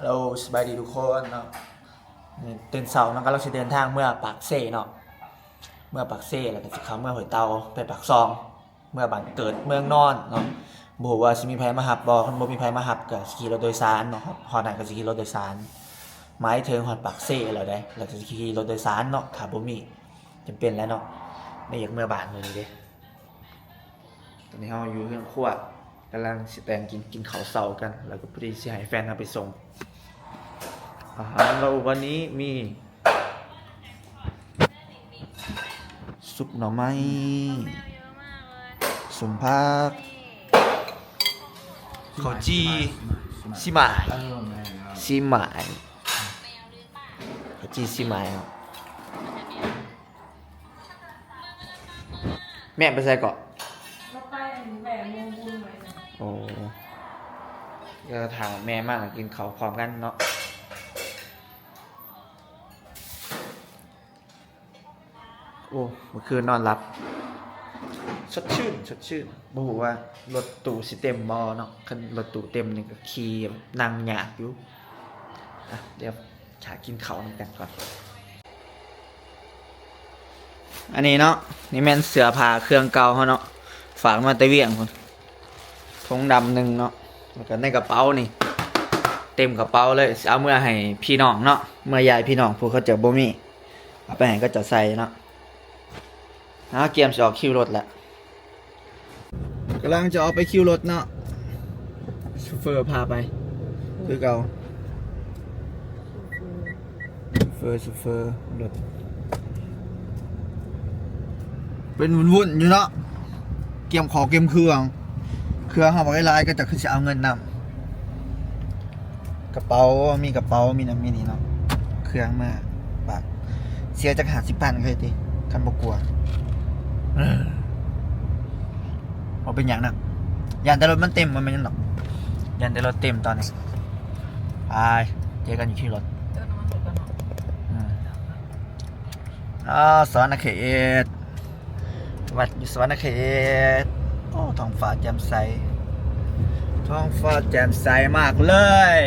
เราสบายดีทุกคนเนาะตื่นเช้าเนาะก็เราจะเดินทางเมื่อปากเซ่เนาะเมื่อปากเซ่แล้วก็จะเข้าเมื่อหอยเตาไปปากซองเมื่อบ้านเกิดเมืองนอนเนาะบอกว่าสิมีไผมาหับบ่คันบ่มีไผมาหับก็สิขี่รถโดยสารเนาะฮอดนั้นก็สิขี่รถโดยสารหมายถึงฮอดปากเซ่แล้วได้แล้วก็สิขี่รถโดยสารเนาะถ้าบ่มีจำเป็นแล้วเนาะไม่อยากเมื่อบ้านมื้อนี้เด้ตอนนี้เฮาอยู่เรือนครัวกำลังสิแต่งกินข้าวเช้ากันแล้วก็พอดีสิให้แฟนเอาไปส่ง อาหารเราวันนี้มีซุปหน่อไม้สมผักข้าวจีซีหมายซีหมายข้าวจีซีหมายครับแม่ไปใส่เกาะโอ้ก็ถามแม่มากกินข้าวพร้อมกันเนาะโอ้เมื่อคืนนอนหลับสดชื่นบอกว่ารถตู้สิเต็มบอเนาะคันรถตู้เต็มนี่ก็ขี่นั่งหยากอยู่เดี๋ยวฉากินเขาวกันก่อนอันนี้เนาะนี่แม่นเสือผ้าเครื่องเก่าเขาเนาะฝากมาตะเวียงคนทงดำหนึ่งเนาะแล้วก็ในกระเป๋านี่เต็มกระเป๋าเลยเอาเมื่อให้พี่น้องเนาะเมื่อยายพี่น้องพวกเขาเจอบ่มีเอาไปให้ก็จะใส่เนาะเกียมจะออกคิวรถแล้วกำลังจะออกไปคิวรถเนาะชูเฟอร์พาไปคือเก่าชูเฟอร์รถเป็นวุ่นอยู่เนาะเกียมขอเกียมเครื่องเขาบอกให้ไลน์ก็จะขึ้นจะเอาเงินนำกระเป๋ามีกระเป๋ามีน้ำมีนี่เนาะเครื่องมาบาทเสียจาก50,000เคยตีคันบกลัวเอาเป็นอย่างนั้นยานแต่รถมันเต็มมันไม่ยังหรอกยานแต่รถเต็มตอนนี้ไปเจอกันอยู่ที่รถสวรรณเขตวัดอยู่สวรรณเขตโอ้ท้องฟ้าแจ่มใสท้องฟ้าแจ่มใสมากเลย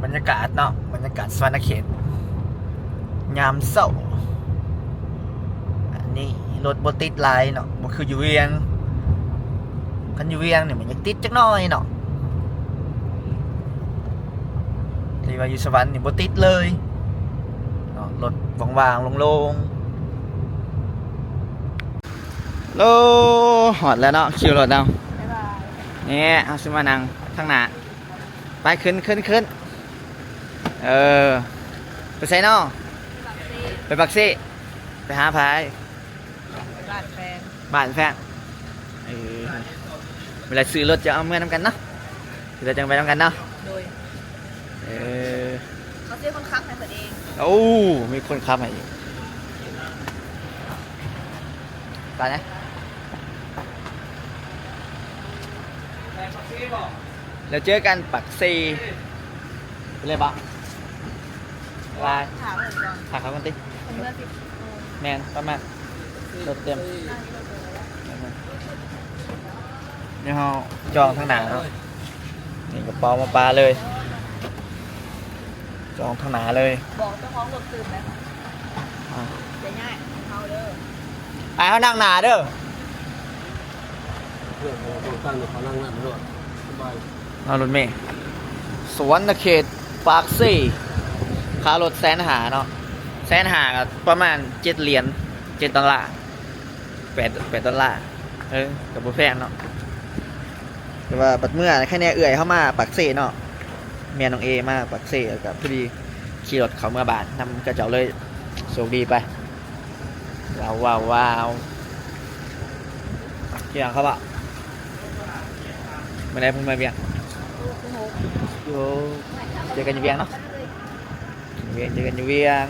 บรรยากาศเนาะบรรยากาศสวรรณเขตยามเศร้าอันนี้รถบติดลายเนาะมันคืออยู่เวียงคันอยู่เวียงเนี่ยมันยังติดจักหน่อยเนาะที่ว่าอยู่สวรรค์เนี่ยบติดเลยเนาะรถว่างๆโล่งๆโลหอดแล้วเนาะคิวรถเอาเนี่ยเอาขึ้นมานั่งข้างหน้าไปขึ้นไปใส่เนาะไปปักซี่ไปหาพายบ้านแฟนเวลาซื้อรถจะเอาเมื่อนำกันเนาะเราจะไปนำกันเนาะโดยเขาซื้อคนขับให้ตัวเองโอ้มีคนขับให้อีกไปนะเราเจอกันปักซี่ไปเลยปะลายถามเขากันติแมนประมาณรถเต็มนี่เขาจองทางหนาเนาะนี่กระเป๋ามาปลาเลยจองทางหนาเลยบอกเจ้าของรถตื่นไหมจะง่ายเขาเด้อไปเขานั่งหนาเด้อเอารถเมย์สวรรณเขตปากซี่ค่ารถ150,000เนาะ150,000กับประมาณ7 เหรียญ7 ดอลลาร์8 ดอลลาร์กับบุฟเฟ่เนาะแต่ว่าบัดเมื่อแค่นี้เอื่อยเข้ามาปักเซ่เนาะเมียน้องเอมาปักเซ่กับพอดีขี่รถเขาเมื่อบานนำกระเจ้าเลยโชคดีไปว้าวกี่อย่างครับอ่ะไม่ได้พุ่งมาเบียงโยเจอกันอยู่เบียงเนาะเจอกันอยู่เบียง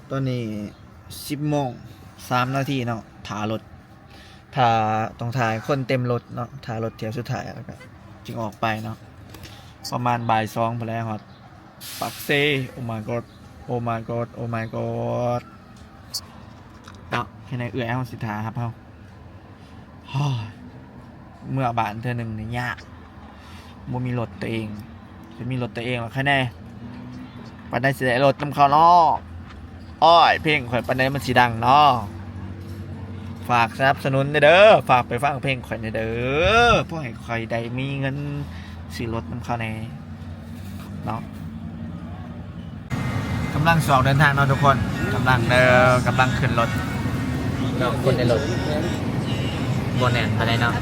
ตอนนี้10:03 นาทีเนาะถ่ารถต้องถ่ายคนเต็มรถเนาะถ่ารถเที่ยวสุดท้ายแล้วก็จึงออกไปเนาะ ประมาณบ่ายสองไปแล้วฮอตปักเซ่โอ้ my god โอ้ my god โอ้ my god เนาะแค่ไหนเอื้อยเอาสิทาครับเฮาเมื่อบานเธอหนึ่งเนี่ยยากบ่มีรถตัวเองจะมีรถตัวเองหรอแค่ไหนปันได้สิได้รถนำเขาเนาะอ้อยเพลงข่อยปันได้มันสีดังเนาะฝากสนับสนุนเด้อฝากไปฟังเพลงข่อยเด้อเพราะให้ข่อยได้มีเงินซื้อรถนำเขาแน่เนาะกำลังสอบเดินทางเนาะทุกคนกำลังขึ้นรถเนาะคนในรถบนแหนไปเลยเนาะ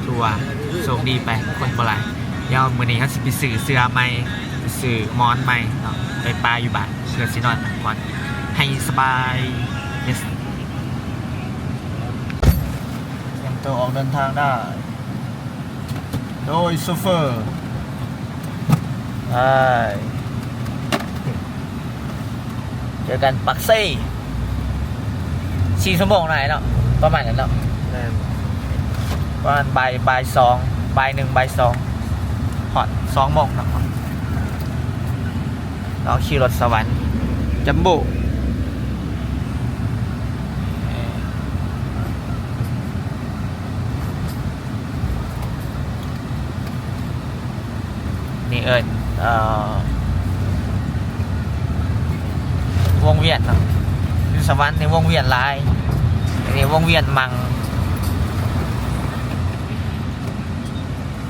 ทัวร์โชคดีไปคนโบราณเดี๋ยวมื้อนี้เขาสิไปซื้อเสื้อใหม่ซื้อม้อนใหม่เนาะไปปลาอยู่บ้านเพื่อสินอนพักผ่อนให้สบาย yes เตรียมตัวออกเดินทางได้โดยโซเฟอร์เจอกันปักซี่4 ชั่วโมงไหนเนาะประมาณนั้นเนาะประมาณบ่าย2บ่าย 1บ่าย 2ฮอด2 โมงเนาะเราขี่รถสวรรค์จัมโบ้นี่วงเวียนเนาะอยู่สวรรค์ในวงเวียนลายนี่วงเวียนมัง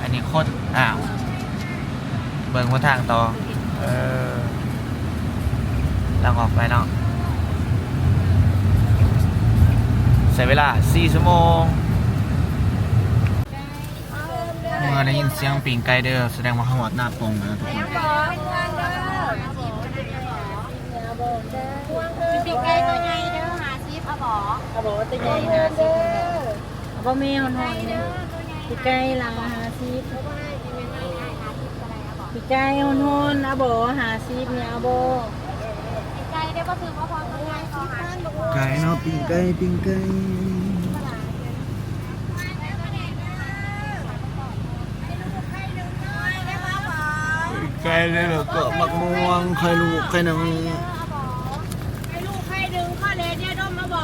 อันนี้โคตรเบิ่งบนทางต่อเราออกไปเนาะใช้เวลา4 ชั่วโมงเมื่อได้ยินเสียงปิ่งไก่เด้อแสดงว่าเขาหอดหน้าปงนะทุกคนปีกไก่ตัวใหญ่เด้อ50เอาบ่ตัวใหญ่50เอาบ่แมวหน่อยปีกไก่หลัง50ปีกไก่ฮอนๆเอาบ่50เนี่ยเอาบ่ปีกไก่ได้บ่ถือว่าพอตัวใหญ่พอ50ไก่เนาะปิ่งไก่ไก่เลยเหรอก็มักม่วงไข่ลูกไข่หนึ่งไข่ลูกไข่ดึงข้อเลนเนี่ยดมมาบ่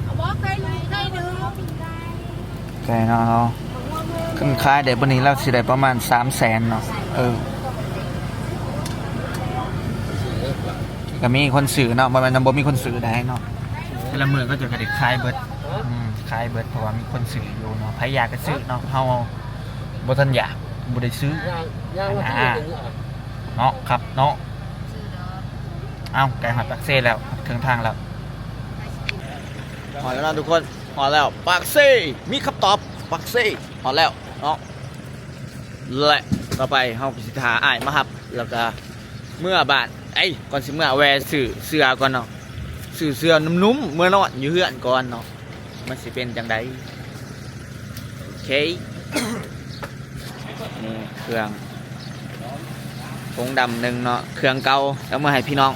เอาบ่ไข่ลูกไข่ดึงไก่เนาะขึ้นค่ายเดี๋ยววันนี้เราสิได้ประมาณ300,000เนาะก็มีคนซื้อเนาะมันบ่มีคนซื้อได้เนาะแต่ละมื้อก็จะกระดิกคายเบิดเพราะว่ามีคนซื้ออยู่เนาะใครอยากก็ซื้อเนาะเฮาบ่ทันอยากบ่ได้ซื้อเนาะครับเนาะไก่หอดปากเซ่แล้วถึงทางแล้วหอดแล้วนะทุกคนหอดแล้วปากเซ่มีคำตอบปากเซ่หอดแล้วเนาะและต่อไปเฮาสิหาอ้ายมาครับแล้วก็เมื่อบาทก่อนสิเมื่อแวซื้อเสื้อก่อนเนาะซื้อเสื้อนุ่มๆเมื่อนอนอยู่เฮือนก่อนเนาะมันสิเป็นจังไดโอเคนี่เครื่องผงดำหนึ่งเนาะเครื่องเก่าแล้วมาให้พี่น้อง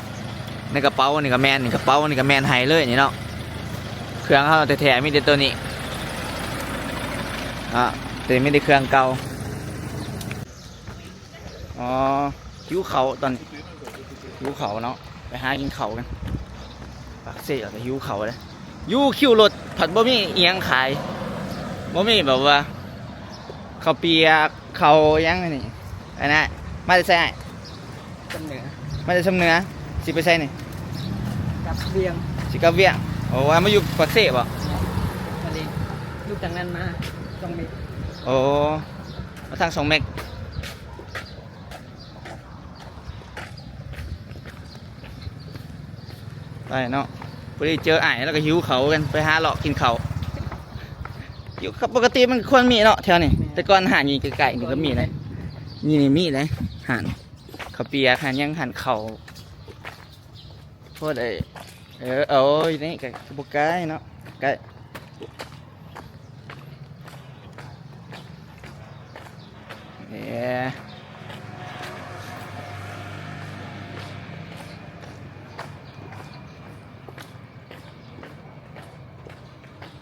ในกระเป๋านี่ก็แมนนี่กระเป๋านี่ก็แมนไฮเลยนี่เนาะเครื่องเขาแต่แถมมีแต่ตัวนี้แต่ไม่ได้เครื่องเก่าหิวเขาตอนหิวเขาเนาะไปหากินเขากันปากเสียแต่หิวเขาเลยยูคิวรถผัดบะหมี่เอียงขายบะหมี่แบบว่าข้าวเปียกข้าวยังไงนี่อันนั้นมาจะใส่ชมเหนือมาจะชมเหนือสิไปใส่นี่กับเวียงสิกับเวียงโอ้มาอยู่ปากเสบอ่ะวันนี้อยู่จากนั้นมา2 เมตรโอ้มาทาง2 เมตรไปเนาะพอดีเจอไอ้แล้วก็หิวเขากันไปหาเลาะกินเขาอยู่ปกติมันควรมีเนาะแถวนี้แต่ก่อนหาอยู่ไกลๆนี่ก็มีเลยนี่มีเลยหันข้าวเปียกหันยังหันเข่าโทษโอ้ยนี่ไก่บุกไก่เนาะไก่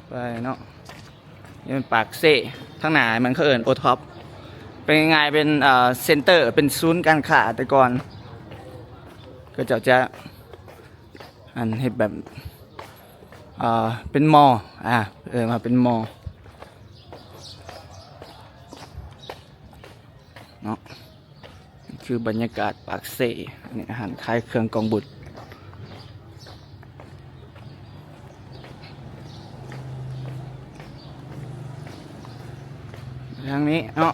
ไปเนาะนี่มันปากเซ่ ทั้งหนามันเขาเอิญโอท็อปเป็นไงเป็นเซ็นเตอร์เป็นศูนย์การค้าแต่ก่อนก็จะอันให้แบบเป็นมอมาเป็นมอเนาะคือบรรยากาศปากเซ่นี่อาหารคล้ายเครื่องกองบุตรทางนี้เนาะ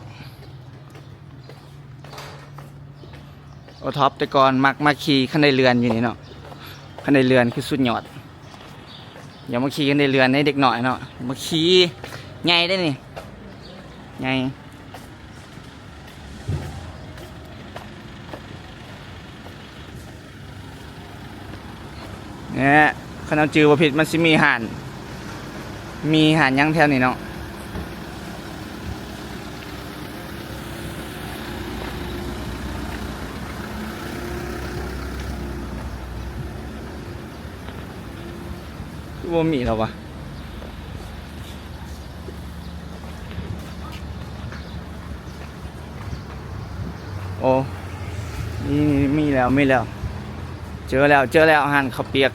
โอท็อปแต่ก่อนมาขี่ขันในเรือนอยู่นี่เนาะขันในเรือนคือสุดยอดอย่ามาขี่ขันในเรือนให้เด็กหน่อยเนาะมาขี่ไงได้นี่ไงเนี่ยขนมจือว่าผิดมันสิมีห่านยังแถวนี้เนาะว่ามีแล้ววะโอ้นี่มีแล้วเจอแล้วห่านข้าวเปียก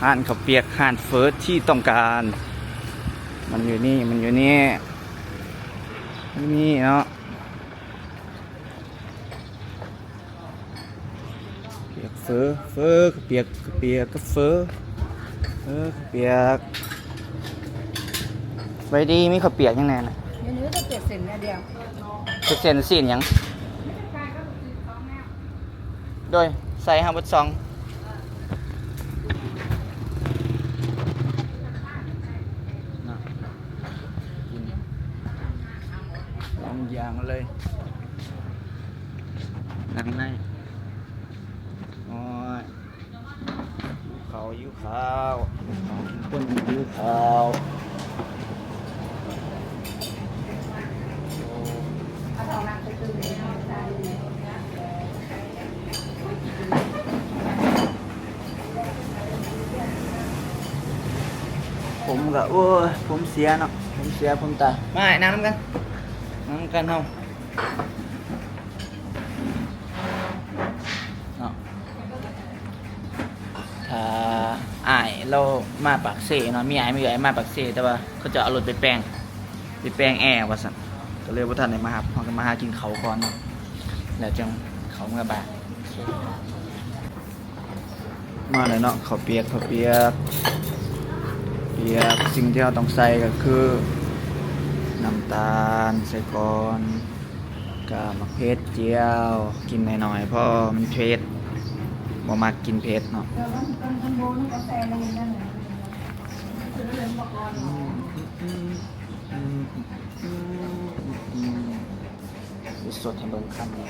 ห่านเฟิร์สที่ต้องการมันอยู่นี่เนาะเปียกเฟิร์ข้าวเปียกก็เฟิร์เปียกไว้ดีมีข้าวเปียกยังไงนะ เดี๋ยวนี้จะเจ็ดเซนเดียว เส้นสียังโดยใส่ห้าบดซองลองอย่างเลยนั่งในโอ้ยยิ้วขาวคนยิ้วขาวผมก็โอ้ยผมเสียเนาะผมตายมาให้นั่งน้ำกันเฮาเนาะถ้าอ้ายเรามาปากเซ่เนาะมีอ้ายมีมาปากเซ่แต่ว่าเขาจะเอารถไปแปลงแอร์ว่าซั่นก็เลยบ่ทันได้มาหาเฮาก็มาหากินเขาวก่อนเนาะแล้วจังเขาเมื่อบ่ายมาเลยเนาะข้าวเปียกสิ่งที่เราต้องใส่ก็คือน้ำตาลใส่ก่อนกะมะเขือเจียวกินหน่อยๆเพราะมันเผ็ดบ่มักกินเผ็ดเนาะสดให้เบิ่งคำนี้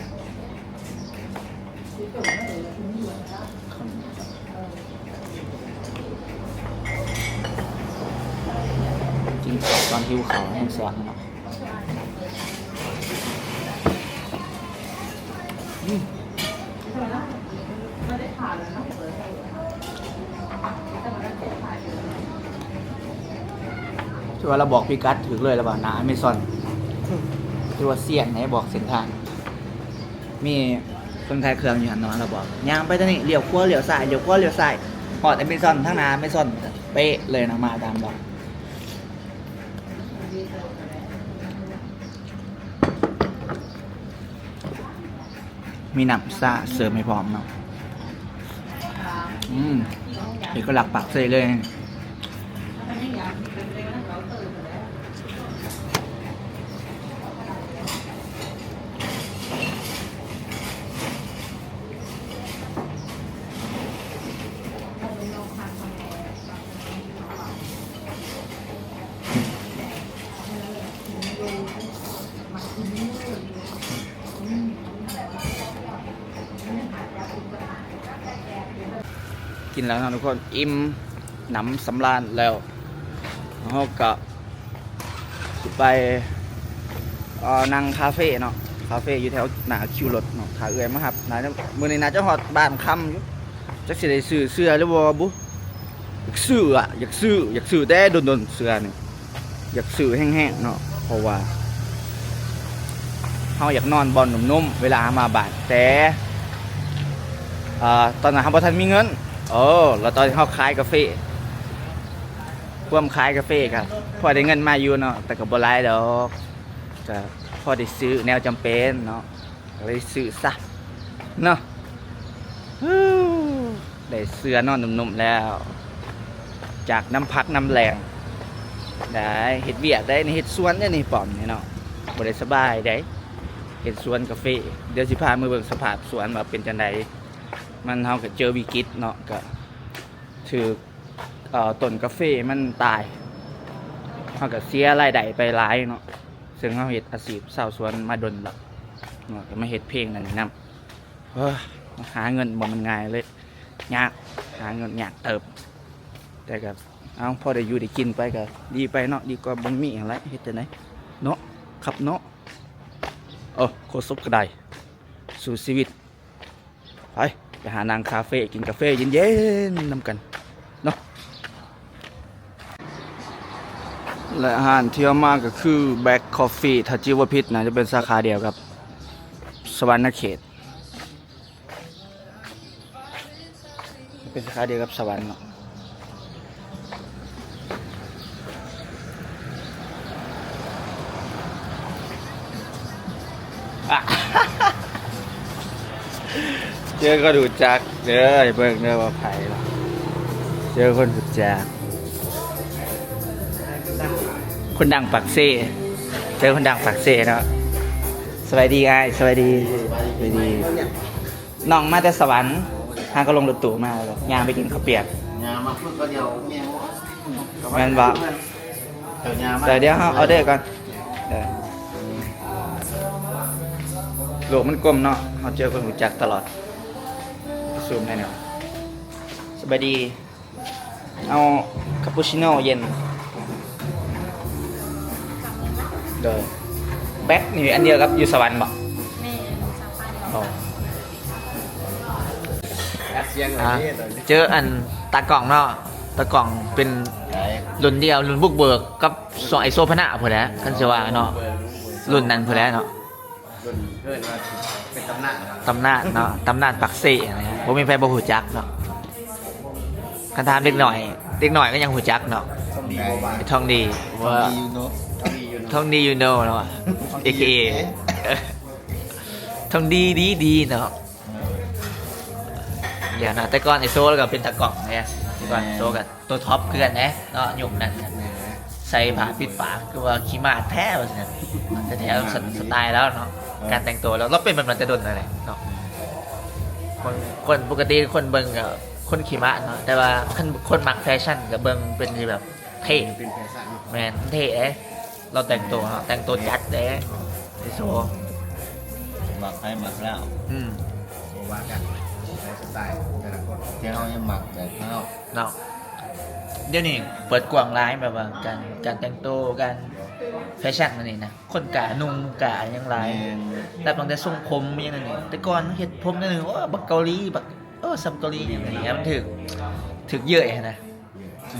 กินตอนหิวข้าวแห้งแซ่บเนาะที่ว่าเราบอกพิกัดถึงเลยแล้วบ่านะอเมซอนที่ว่าเสียนไหนบอกเส้นทางมีคนขายเครื่องอยู่หันนอนเราบอกย่างไปทางนี้เลี้ยวขวาเลี้ยวซ้ายหอดอเมซอนทั้งนาอเมซอนเป๊ะเลยนะมาตามบอกมีน้ำซ่าเสริมให้พร้อมเนาะเด็กก็หลักปากเลยกินแล้วนะทุกคนอิ่มหนำสำราญแล้วเราก็ไปนั่งคาเฟ่เนาะอยู่แถวหน้าคิวรถเนาะขาเอื่อยมาครับมื้อนี้น่าจะฮอดบ้านค่ำอยู่จักสิได้ซื้อเสื้อหรือบ่บุอยากซื้อแต่โดนเสื้อนี่อยากซื้อแห้งๆเนาะ เพราะว่าเฮาอยากนอนบอนนุ่มๆเวลามาบ้านแต่ตอนนั้นเฮาบ่ทันมีเงินแล้วตอนเฮาขายกาแฟร่วมขายกาแฟครับพอได้เงินมาอยู่เนาะแต่ก็บ่หลายดอกก็พอได้ซื้อแนวจำเป็นเนาะก็เลยซื้อซะเนาะได้เสื้อนอนนุ่มๆแล้วจากน้ำพักน้ำแรงได้เฮ็ดเวียกได้ในเฮ็ดสวนได้นี่ป้อมนี่เนาะบ่ได้สบายได้เฮ็ดสวนกาแฟเดี๋ยวสิพามือเบิ่งสภาพสวนว่าเป็นจังไดมันเฮาก็เจอวิกฤตเนาะก็ถือต้นกาแฟมันตายเฮาก็เสียรายได้ไปหลายเนาะซึ่งเฮาเฮ็ดอาชีพชาวสวนมาดนแล้วเนาะก็มาเฮ็ดเพลงนั่นนำหาเงินบ่มันง่ายเลยยากหาเงินยากเติบแต่ก็เอาพอได้อยู่ได้กินไปก็ดีไปเนาะดีกว่าบ่มีอะไรเฮ็ดจังไดเนาะครับเนาะโคตรสุขก็ได้สู่ชีวิตไปหานางคาเฟ่กินกาแฟเย็นๆนำกันเนาะและอาหารที่เอามาก็คือแบล็คคอฟฟี่ถ้าจิวพิษนะจะเป็นสาขาเดียวกับสวรรณเขตเป็นสาขาเดียวกับสวรรค์เนาะเจอก็ดูจักเด้อเบิ่งเด้อว่าไผล่ะเจอคนดูจักคนดังปักเซ่เจอคนดังปักเซ่เนาะสวัสดีอ้ายสวัสดีน้องมาแต่สวรรค์หาก็ลงรถตู้มาแล้วย่างไปกินข้าวเปียก nhà mà phước có điều nghe แม่นบ่ ở nhà mà แต่เดี๋ยวเฮาเอาเด้อก่อนเด้อโลกมันกลมเนาะเฮาเจอคนรู้จักตลอดซูมได้เนาะสวัสดีเอาคาปูชิโน่เย็นเด้อแบ็คนี่อันเดียวกับอยู่สวรรค์บ่ แม่สาวพัน อ๋อ riêng อ่ะ ở đây rồi เจออันตากล่องเนาะตากล่องเป็น đấy รุ่นเดียวรุ่นบุกเบิกกับสองไอโซพนะพุ่นแหละคันสิว่าเนาะรุ่นนั้นพุ่นแหละเนาะ rồi rồi là cái tấm nạn ตำนานเนาะตำนานปักเซ่อะไรเงี้ยบ่มีใครบ่ฮู้จักเนาะคันถามเด็กหน่อยก็ยังฮู้จักเนาะ không đi vào bạn ทองดีว่า không đi you know ทองดี you know เนาะ AKA ทองดีดีเนาะอย่านะแต่ก่อนไอโซแล้วก็เป็นตะกล่องเนี่ยแต่ก่อนโซกับตัวท็อปคือกันนะเนาะยุคนั้นกันใส่ผ้าปิดปากคือว่าขี้มาแท้ว่าซั่นแต่แท้สไตล์แล้วเนาะการแต่งตัวแล้วเราเป็นแบบนั้นจะโดนอะไรเนาะคนปกติคนเบิ่งกับคนขี้มาเนาะแต่ว่าคนมักแฟชั่นกับเบิ่งเป็นแบบเท่ เป็นแฟชั่น แมนเท่เด้เราแต่งตัวเนาะแต่งตัวจัดเด้ไอโซ mặc hay mặc nào อืม của bạn cả cái styleแต่ละคนที่เรายังmặcแบบเรา เนาะเดี๋ยวนี้เปิดกว้างร้ายแบบว่าการแต่งตัวการแฟชั่นนั่นนี่นะคนกะนุ่งกะยังไรแต่บางแต่ทรงผมยังไงนี่แต่ก่อนเฮ็ดผมนั่นนึงว่าบักเกาหลีบักซัมเกาหลีอย่างเงี้ยมันถึกเยอะนะ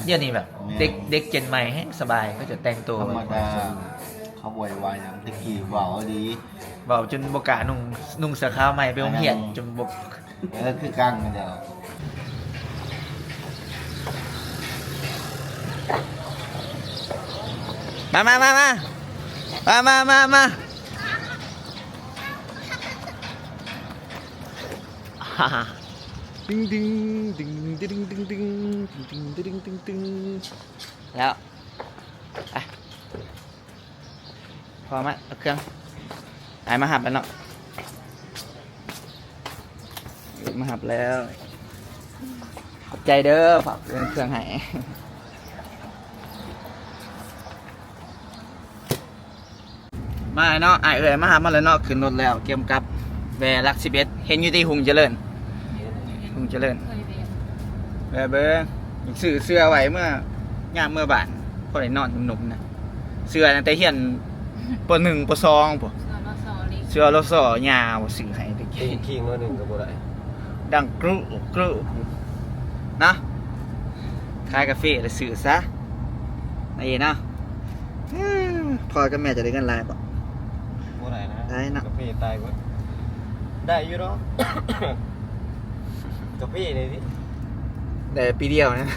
เดี๋ยวนี้แบบเด็กเจนใหม่ให้สบายก็จะแต่งตัว ธรรมดาเขาบวยวายอย่างตะกี้บอกว่าดี เบาจนบกะนุ่งเสื้อขาวใหม่ไปโรงเรียนจนบก คือกังกันเดียว มาดึงแล้วไปพอไหมเอาเครื่องไอ้มาหับแล้วเนาะมาหับแล้วขอบใจเด้อฝากเครื่องให้มาเนาะไอ้มาหับมาแล้วเนาะขึ้นรถแล้วเกี่ยมกับแวรัก11เห็นอยู่ที่หุงเจริญเบิ้งซื้อเสื้อไว้เมื่อบานพอได้นอนหนุ่มๆนะเสื้อตั้งแต่เฮียนป.1 ป.2 พุ่นเสื้อรถสอยาวซื้อให้ตะกี้ คิงว่าหนึ่งกับอะไร ดังกรุนะขายกาแฟแล้วซื้อซะนี่นะ พ่อกับแม่จะได้เงินหลายบ่ โมไหนนะ ได้นะ กาแฟตายเว้ยได้อยู่เนาะ กาแฟเลยดิ แต่ปีเดียวนะ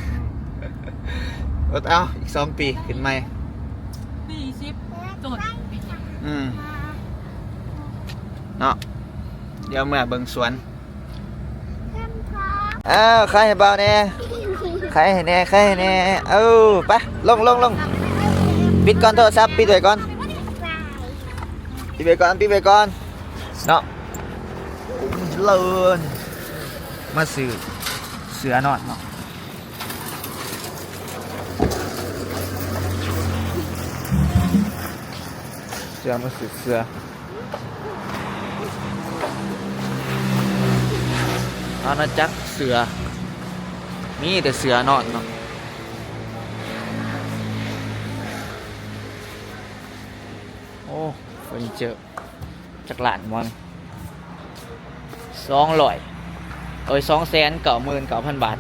อดเอาอีก2 ปีขึ้นใหม่ 40จดปีนี้ เนาะเดี๋ยวเมื่อเบิ่งสวนอ้าวใครให้เบาแน่ใครให้แน่ใครให้แน่เอ้าไปลงปิดก่อนโทรศัพท์ปิดไว้ก่อนปิดไว้ก่อนเนาะเลินมาซื้อเสือนอนเนาะเสือมาซื้อเสืออาณาจักรเสือมีแต่เสือนอนเนาะโอ้เฟอร์นิเจอร์จักรหลานมัน299,000 บาท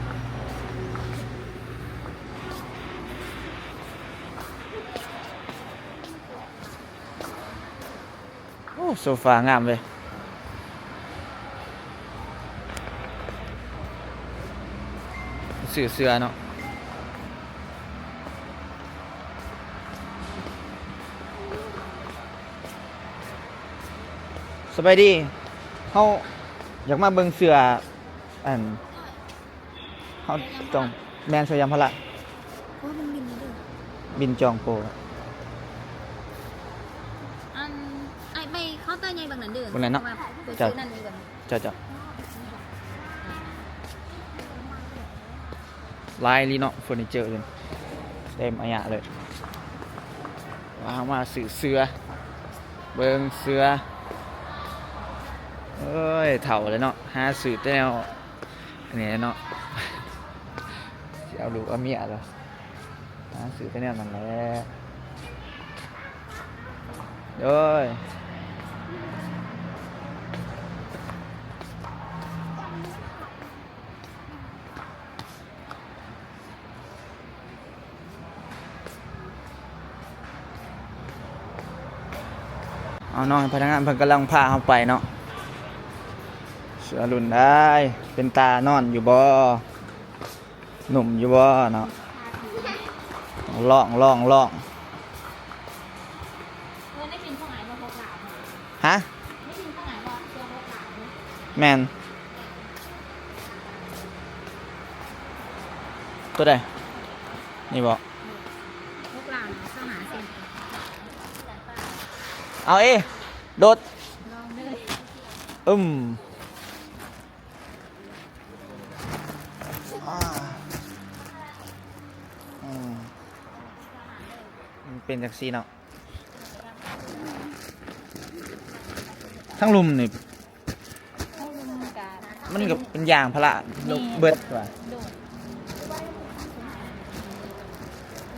โอ้โซฟางามเลยสื่อเสือเนาะสบายดีเขาอยากมาเบิ่งเสืออันเขาจองแมนสยามพละ โอ้มันบินเด้อ บินจองโปร อันไอ้ใบเคาน์เตอร์ใหญ่บางนั้นเด้อ วันไหนเนาะ ไปซื้อนั่นนี่ก่อน จะลายลีเนาะเฟอร์นิเจอร์เลยเต็มอายะเลยว้าวมาสื่อเสือเบิ่งเสือเอ้ยเถ่าเลยเนาะหาสื่อแนวอันนี้เนาะเอาลูกเอาเมียเหรอหาสื่อแนวนั่นแหละเด้ยเอาน้องพนักงานเพิ่นกำลังพาเขาไปเนาะเสือรุ่นได้เป็นตานอนอยู่บ่หนุ่มอยู่บ่เนาะล่อง ได้กินข้าวไหนมาพกหลาน ฮะ ได้กินข้าวไหนมาเพื่อพกหลาน แมนตัวใดนี่บ่ พกหลานข้าวหาเส้น เอาโดด ลองเลย อ่ามันเป็นจากซีเนาะทั้งลุมนี่ ข้าวมันกา มันกับเป็นอย่างพละเบิดว่ะ โดด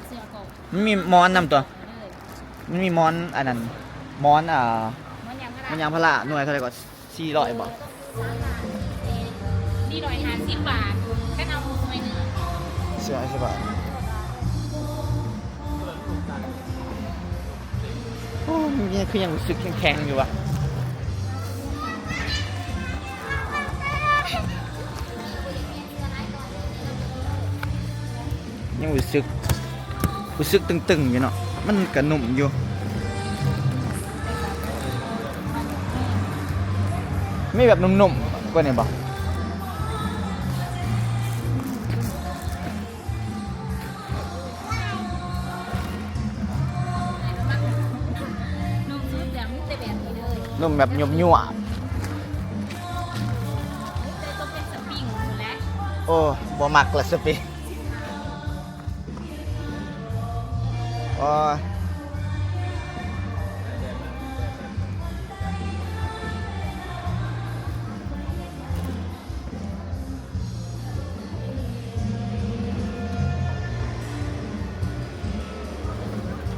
เสือกบ มันมีมอนนำตัว เลย มันมีมอนอันนั้นมอนมันยัง มันยางพละหน่วยเท่าไหร่ก็400บ่ นี่150 บาทแค่เอาหน่วยหนึ่ง เสียใช่ป่ะโอ้มันคือยังรู้สึกแข็งๆอยู่วะยังรู้สึกตึงๆอยู่เนาะมันกระหนุ่มอยู่ไม่แบบนุ่มๆกว่านี้บ่ นุ่มนุ่มแบบนี้แต่แบบนี้เลย นุ่มแบบหยวบ แต่ต้องเป็นสปริงหมดแล้ว ๆโอ้บ่มักละสปิโอ้ย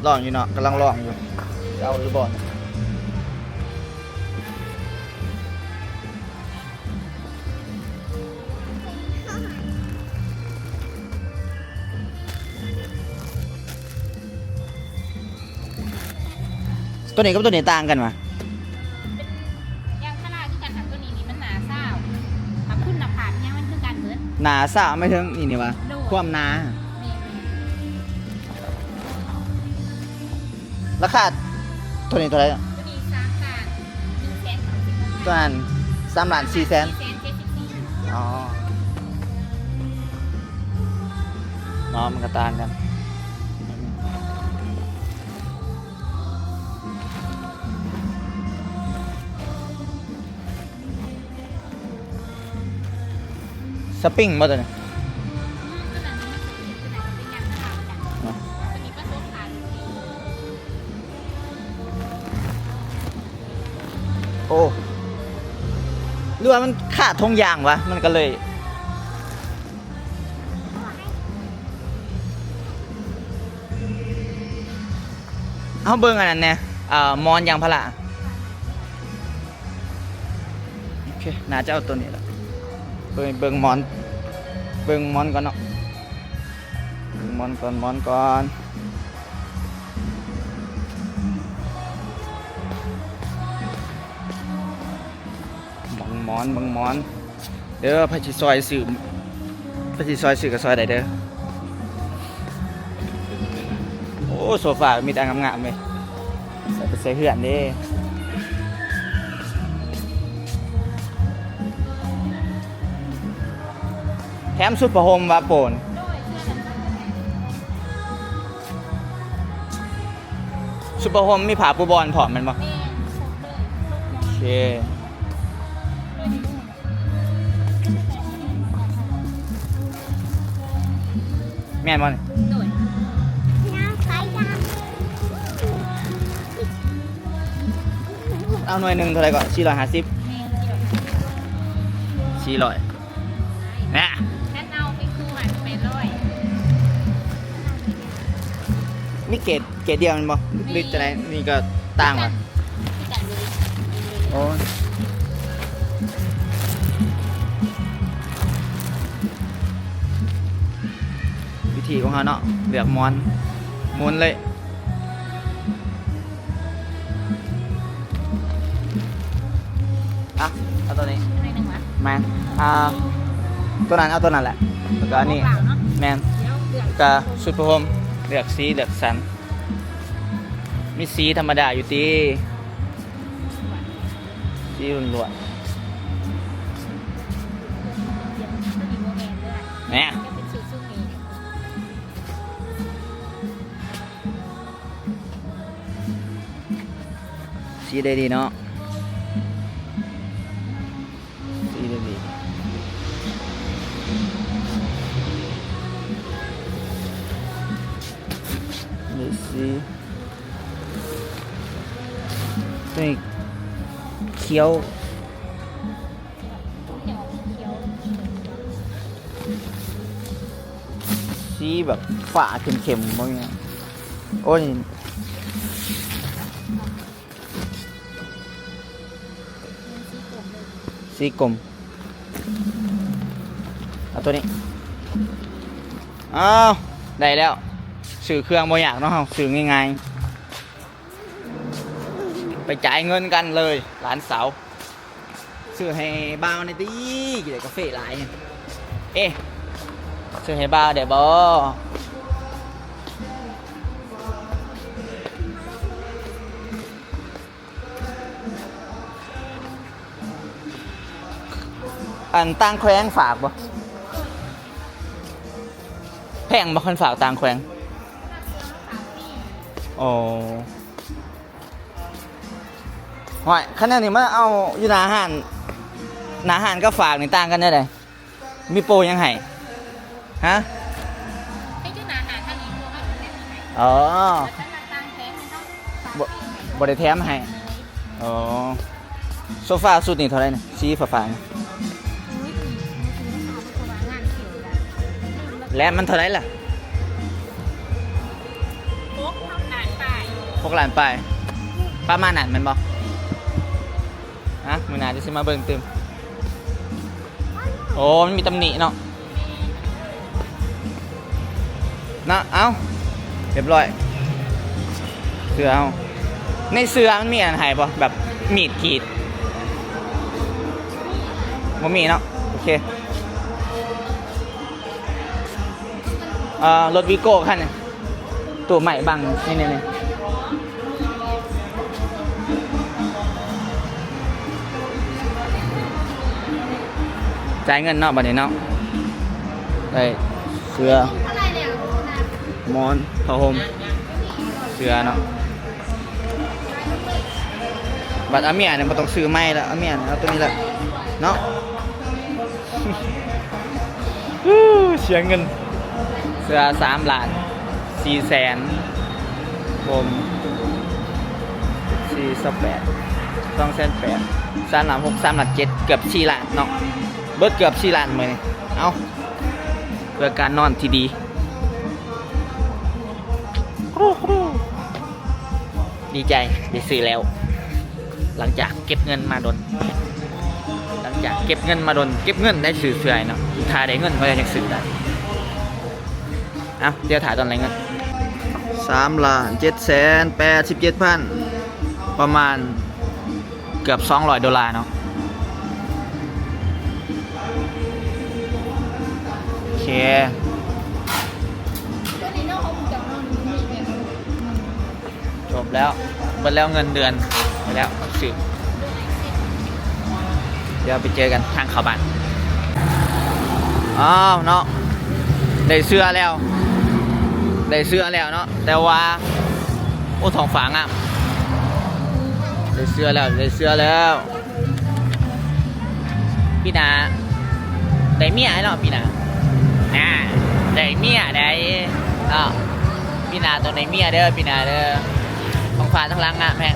ลองอยู่เนาะกำลังลองอยู่จะเอาหรือบ่ ตัวนี้กับตัวนี้ต่างกันมา ยางพาราคือกันหักตัวนี้นี่มันหนาเศร้าหักขึ้นหน้าผากเนี่ยมันคือการเหมือน หนาสะไม่ถึงนี่วะ โดด ความหนา เมย์ ราคาตัวนี้เท่าไหร่ ตัวนี้3 ล้าน 130,000 ตัวนั้น3 ล้าน 4 แสน 4 แสน74 อ๋อเนาะมันก็ต่างกันสปริงบ่ตัวนี้ ตัวนั้นเป็นยางพารากันตัวนี้ก็โซฟา โอ้หรือว่ามันขาดทงยางวะมันก็เลยเอาเบิ่งอันนั้นเนี่ยมอนยางพาราโอเคน่าจะเอาตัวนี้แหละเบิ่งมอนก่อนเนาะเบิ่งมอนก่อนเบิ่งมอนเด้อพระจิซอยสื่อกับซอยได้เด้อโอ้โซฟามีแต่งามๆเลยใส่ไปใส่เหือนเด้แถมสุดประโฮมวาโปนสุดประโฮมมีผาปูบอลผอมมันบ่โอเคแม่นบ่นี่ โดย เอาหน่วยหนึ่งเท่าไหร่ก่อน450 แม่ที่เรา 400นะ แค่เอาไปคู่หันไปร้อย มีเกรดเดียวมันบ่หรือจะไหนนี่ก็ต่างว่ะ ที่กันเลย โอ้วิธีของเขาเนาะเลือกมอนม้วนเลยอ่ะเอาตัวนี้ อะไรหนึ่งวะ แมนตัวนั้นเอาตัวนั้นแหละแล้วก็อันนี้ เปล่าเนาะ แมน เดี๋ยวเดือด ก็สุดประโฮมเลือกสีเลือกสันมีสีธรรมดาอยู่ตีสีล้วน เดี๋ยวก็มีโมเมนต์ด้วย ๆเนี่ย จะเป็นสูตรซุ่มนี้ สีได้ดีเนาะสีได้ดีนี่สีนี่เขียว เดี๋ยวเขียว สีแบบฝาเข็มๆบางอย่างโอ้ยสีกลมเอาตัวนี้อ้าวได้แล้วสื่อเครื่องบ่อยากเนาะสื่อง่ายๆไปจ่ายเงินกันเลยร้านเสาซื้อให้บ่าวในอยตีกี่ได้กาแฟหลายเอ๊ะซื้อให้บ่าวเดี๋ยวบ่อันต่างแขวงฝากบ่แพงบ่คนฝากต่างแขวงโอ้หอยคะแนนนี่มันเอาอยู่หน้าอาหารก็ฝากนี่ต่างกันได้ไดมีโปรยังไงฮะ ให้เจ้าหน้าหาทางนี้ดูให้เป็นแบบไหน อ๋อ แล้วถ้าตังแท้มันต้อง บ่ได้แถมให้อ๋อโซฟาสุดนี่เท่าไหร่นี่สีฟ้าๆนี่ อุ้ยมันคือสาวประมาณงานเขียวแล้ว และมันเท่าไหร่ล่ะ โป๊กทำนานไป 6 ล้านไปประมาณนั้นแมันบ่ฮะมื้อหน้าจะสิมาเบิ่งตึมโอ้มันมีตำหนิเนาะนะเอ้าเรียบร้อยเสือเอา ในเสื้อมันมีอันไหนบ่แบบมีดกรีดบ่มีเนาะโอเครถวิโก้คันนี้ตัวใหม่บังนี่จ่ายเงินเนาะบัดนี้เนาะได้เสื้อหมอนผ้าห่มเสื้อเนาะบัดอาเมียเนี่ยบ่ต้องซื้อใหม่แล้วอาเมียเอาตัวนี้แหละเนาะ เสียเงินเสื้อ3 ล้าน4 แสนผม48 2,800,000 3 ล้าน 6 3 ล้าน 7เกือบ4 ล้านเนาะเบิดเกือบ4 ล้านมื้อนี้เอาเพื่อการนอนที่ดีดีใจได้ซื้อแล้วหลังจากเก็บเงินมาดนเก็บเงินได้ซื้อเสื้อเนาะถ้าได้เงินก็จะซื้อได้เอาเดี๋ยวถ่ายตอนไหนเงิน3,787,000ประมาณเกือบ$200เนาะโอเคจบแล้วหมดแล้วเงินเดือนไปแล้วซื้อเดี๋ยวไปเจอกันทางเข้าบ้านอ้าวเนาะได้เสื้อแล้วเนาะแต่ว่าโอ้ท้องฟ้างามได้เสื้อแล้วพี่นาได้เมียเนาะพี่นาได้เมียได้พี่นาตัวไหนเมียเด้อพี่นาเด้อท้องฟ้าทั้งหลังอ่ะแม่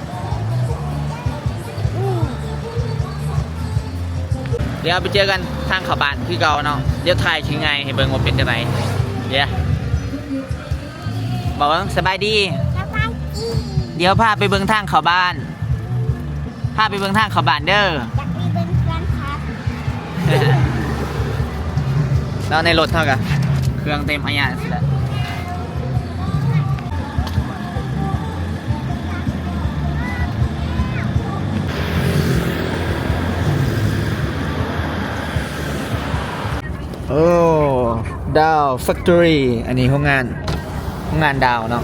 เดี๋ยวไปเจอกันทางเข้าบ้านคือเก่าเนาะเดี๋ยวถ่ายคือไงให้เบิ่งว่าเป็นจังไดเดี๋ยวบอกว่าสบายดีเดี๋ยวพาไปเบิ่งทางเข้าบ้านเด้อ อยากไปเบิ่งเพื่อนครับ แล้วในรถเท่ากันเครื่องเต็มอันยาสิละโอ้ดาวแฟคทอรี่อันนี้ห้องงานดาวเนาะ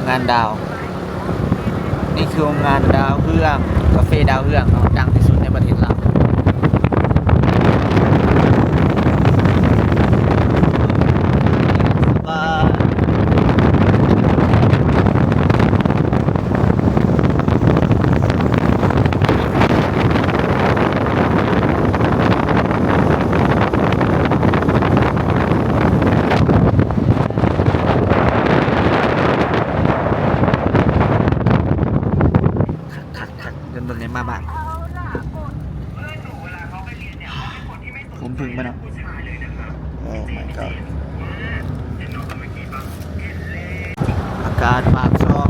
งานดาวนี่คือโรงงานดาวเฮืองกาแฟดาวเฮืองเนาะดังที่สุดในประเทศลาวโดนเลยมาบ้านผมพึ่งมาเนาะโอ้ my god อากาศปากช่อง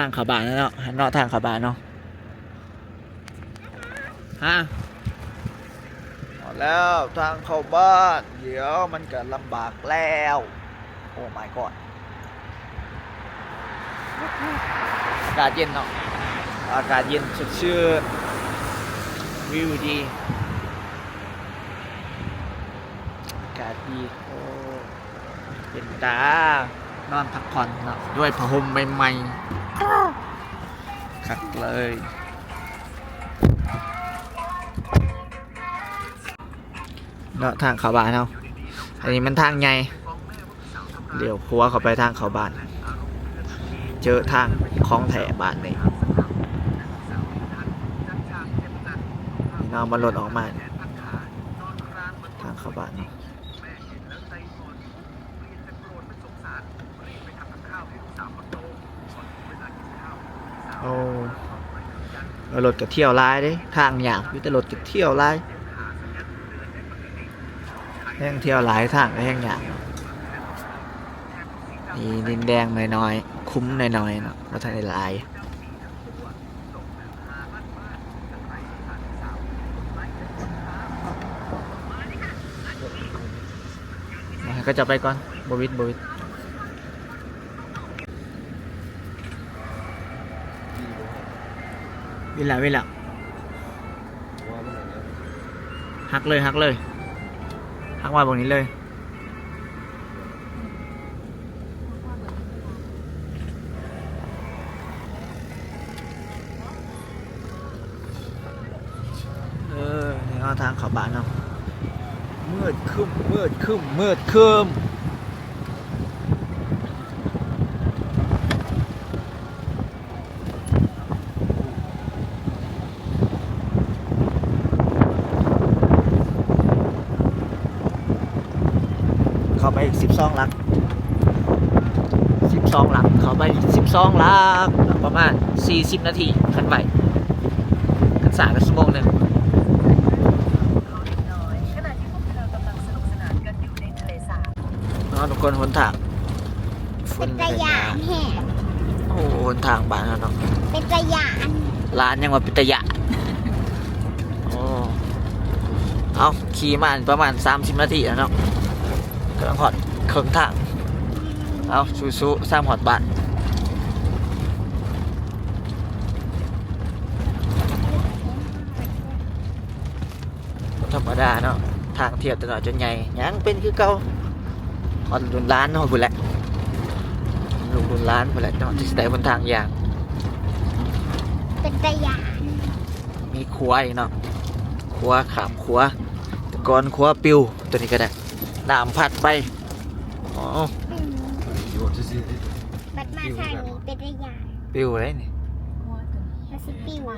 ทางเข้าบ้านแล้วเนาะเนาะทางเข้าบ้านเนาะหมดแล้วทางเข้าบ้านเดี๋ยวมันก็ลำบากแล้วโอ้ my god อากาศเย็นเนาะอากาศเย็นสดชื่นวิวดีอากาศดีโอ้เป็นตานอนพักผ่อนเนาะด้วยผ้าห่มใหม่ๆคักเลยเนาะทางเข้าบ้านเนาะอันนี้มันทางใหญ่เดี๋ยวครัวเข้าไปทางเข้าบ้านเจอทางคลองแถบ้านนี่น้องมันหล่นออกมาทางเข้าบ้านนี่โอ้รถกับเที่ยวลายเด้ทางอย่างอยู่แต่รถกับเที่ยวลาย แห้งเที่ยวหลายทางแห้งอย่างเนาะนี่ดินแดงน้อยๆคุ้มน้อยๆเนาะว่าทางหลายก็จะไปก่อนบวิดวินละหักเลยหักมาตรงนี้เลยนี่ก็ทางเข้าบ้านเนาะมืดครึ้มเข้าไปอีก12 ลักเข้าไปอีก12 ลักประมาณ40 นาทีคันไหวกันสากันชั่วโมงหนึ่งทุกคนหนทาง เป็นตะยานแห่ โอ้หนทางบ้านเราเนาะ เป็นตะยาน ร้านยังว่าเป็นตะยะโอ้เอาขี่มาประมาณ30 นาทีแล้วเนาะกำลังหอดเครื่องทางเอาสู้ๆสร้างหอดบ้านธรรมดาเนาะทางเทียบตลอดจนใหญ่ยังเป็นคือเก่าหอดรุนล้านเนาะพุ่นแหละลูกรุนล้านพุ่นแหละเนาะที่ได้บนทางอย่าง เป็นตะยาน มีครัวอีกเนาะครัวขามครัวตะกอนครัวปิวตัวนี้ก็ได้น้ำพัดไปอ๋อ บัดมาทางนี้เป็นตะยาน ปิวอะไรนี่ มาสิปิว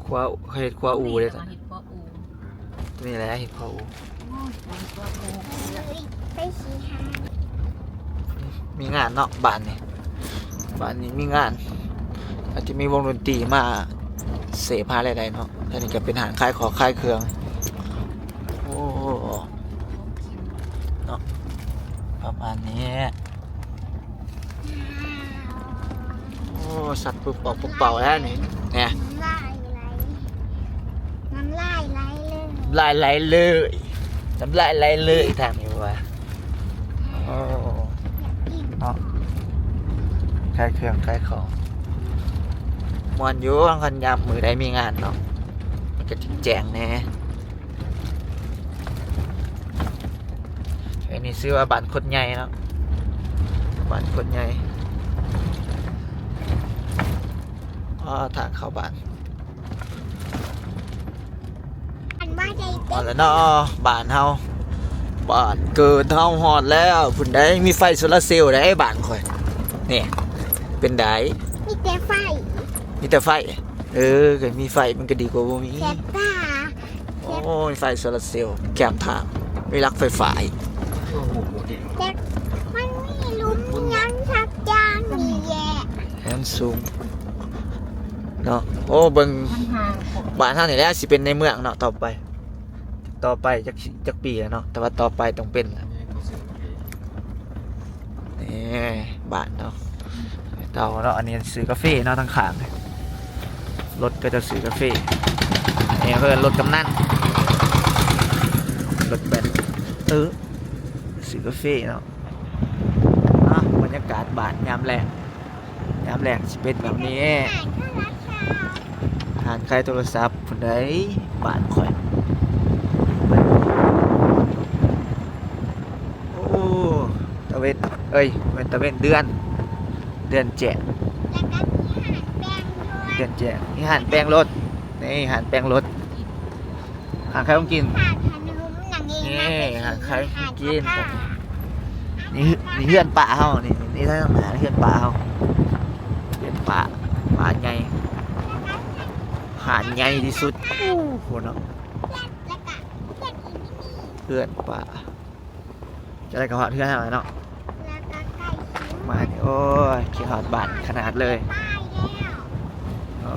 ครัวเห็ดครัวอูเลยตัวนี้แหละเห็ดครัวอู ไปสีหา มีงานเนาะบ้านนี่มีงานอาจจะมีวงดนตรีมาเสพาอะไรใดเนาะอันนี้ก็เป็นอาหารคลายของคลายเครื่องโอ้เนาะประมาณนี้โอ้สัตว์ปุ๊บออกปุ๊บเป่าแล้วนี่เนี่ย น้ำลายไหลเลย น้ำลายไหลเลยทางนี้วะโอ้ กิน เนาะคลายเครื่องคลายของมวนอยู่คันยามมือได้มีงานเนาะมันก็แจงแน่อันนี้ซื้อว่าบ้านคนใหญ่เนาะบ้านคนใหญ่อ๋อทางเข้าบ้าน อันว่าใจ ฮอดแล้วเนาะบ้านเฮาบ้านเกิดเฮาฮอดแล้วพุ่นได้มีไฟโซลาร์เซลล์ได้บ้านข่อยนี่เป็นได มีแต่ไฟ มีแต่ไฟก็มีไฟมันก็ดีกว่าบ่มี แสบตา โอ้ยไฟโซลาร์เซลล์แก้มทางไม่รักไฟฟ้าอีก แต่มันมีลุ้มยังทักจานมีแย่ แฮนสูงเนาะโอ้เบิ่งบ้านเฮานี่แหละสิเป็นในเมืองเนาะต่อไปจักปีแล้วเนาะแต่ว่าต่อไปต้องเป็นล่ะนี่บ้านเนาะเก่าเนาะอันนี้ซื้อกาแฟเนาะทางข้างรถก็จะซื้อกาแฟนี่เพิ่นรถกำนันรถแบนซื้อกาแฟเนาะบรรยากาศบ้านยามแลงสิเป็นแบบนี้หานขายโทรศัพท์ผู้ใดบ้านข่อยโอ้ตะเวนเป็นตะเวนเดือนแจก แล้วก็มีอาหารแป้งด้วย เดือนแจกนี่หานแปลงรถนี่หานแปลงรถหานใครต้องกิน ผ่านขนมหนังเอง นี่หาใครกิน ค่ะ นี่เพื่อนป่าเฮานี่ถ้าต้องหาเพื่อนป่าเฮาเพื่อนป่าใหญ่หาดใหญ่ที่สุดโอ้โหเนาะ แล้วก็เพื่อนอีนี่ เพื่อนป่าจะได้กระหอดเพื่อนอะไรเนาะ แล้วก็ไก่ชิ้น มาเนี่ยโอ้ยขี้หอดบาดขนาดเลย ป้ายแล้ว โอ้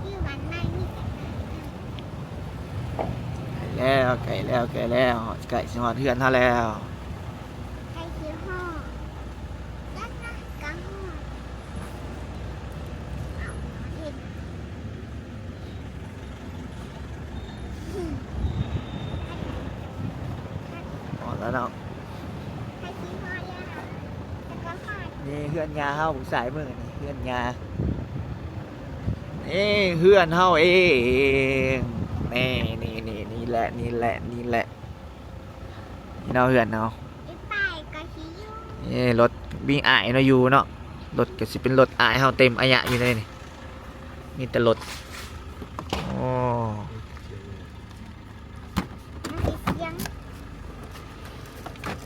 ชื่อมันไม่มีแต่ แล้ แล้วไก่แล้วไก่แล้วไก่สิฮอดเฮือนเฮาแล้ว ใครซื้อห่อด้านหน้ากังห่อเห็น ฮอดแล้วเนาะ ใครซื้อห่อยาแล้วก็ห่อ นี่เฮือนยาเฮาผมสายมือนี่เฮือนยานี่เฮือนเฮาเองนี่แหละนี่เนาะเฮือนเนาะ ไอ้ป้ายก็ชี้อยู่ นี่รถวิ่งอายเนาะอยู่เนาะรถก็สิเป็นรถอายเฮาเต็มอายะอยู่เลยนี่มีแต่รถโอ้ มันมีเสียง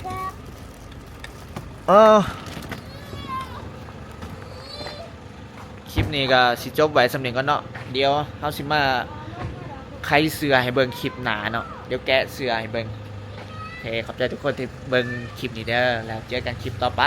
เกิบ เออคลิปนี้ก็สิจบไว้สำเนียงก่อนเนาะเดี๋ยวเฮาสิมาไขเสื้อให้เบิ่งคลิปหน้าเนาะเดี๋ยวแกะเสื้อให้เบิ่งโอเคขอบใจทุกคนที่เบิ่งคลิปนี้เด้อแล้วเจอกันคลิปต่อไป